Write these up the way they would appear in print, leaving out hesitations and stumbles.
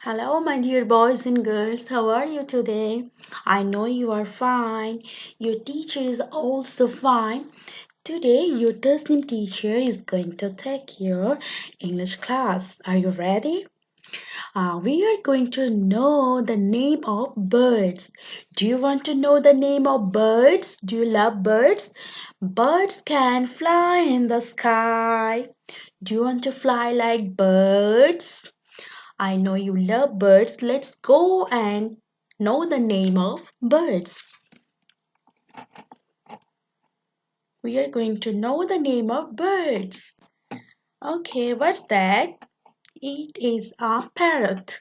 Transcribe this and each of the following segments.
Hello, my dear boys and girls. How are you today? I know you are fine. Your teacher is also fine. Today, your Tasnim teacher is going to take your English class. Are you ready? We are going to know the name of birds. Do you want to know the name of birds? Do you love birds? Birds can fly in the sky. Do you want to fly like birds? I know you love birds. Let's go and know the name of birds. We are going to know the name of birds. Okay, what's that? It is a parrot.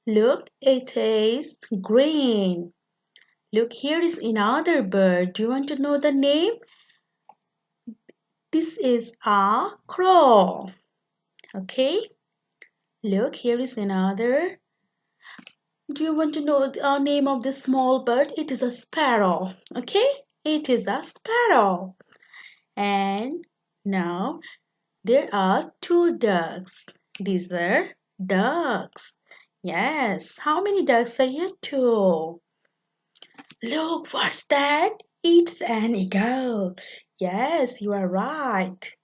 Look, it is green. Look, here is another bird. Do you want to know the name? This is a crow. Okay, look, here is another. Do you want to know the name of this small bird? It is a sparrow. Okay, it is a sparrow. And now there are two ducks. These are ducks. Yes, how many ducks are here? Two. Look, what's that? It's an eagle. Yes, you are right.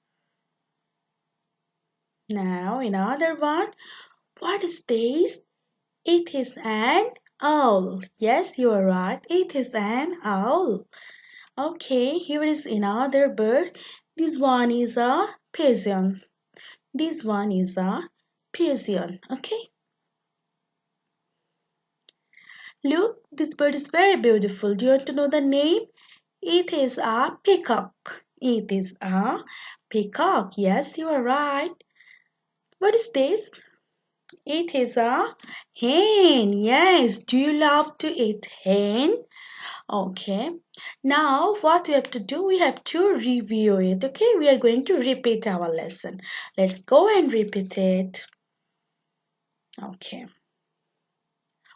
Now another one. What is this? It is an owl. Yes, you are right. It is an owl. Okay, here is another bird. This one is a pigeon. This one is a pigeon. Okay. Look, this bird is very beautiful. Do you want to know the name? It is a peacock. It is a peacock. Yes, you are right. What is this? It is a hen. Yes. Do you love to eat hen? Okay. Now what we have to do, we have to review it. Okay. We are going to repeat our lesson. Let's go and repeat it. Okay.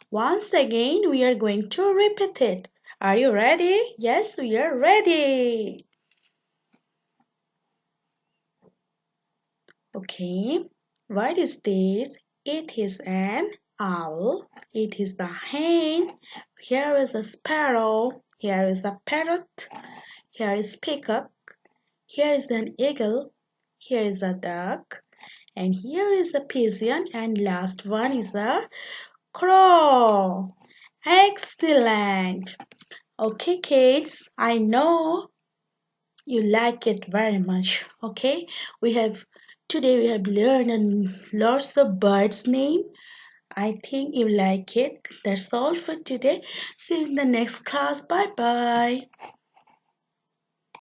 Once again, we are going to repeat it. Are you ready? Yes, we are ready. Okay. What is this? It is an owl. It is a hen. Here is a sparrow. Here is a parrot. Here is peacock. Here is an eagle. Here is a duck. And here is a pigeon. And last one is a crow. Excellent. Okay, kids, I know you like it very much. Okay, today we have learned lots of birds' name. I think you like it. That's all for today. See you in the next class. Bye bye.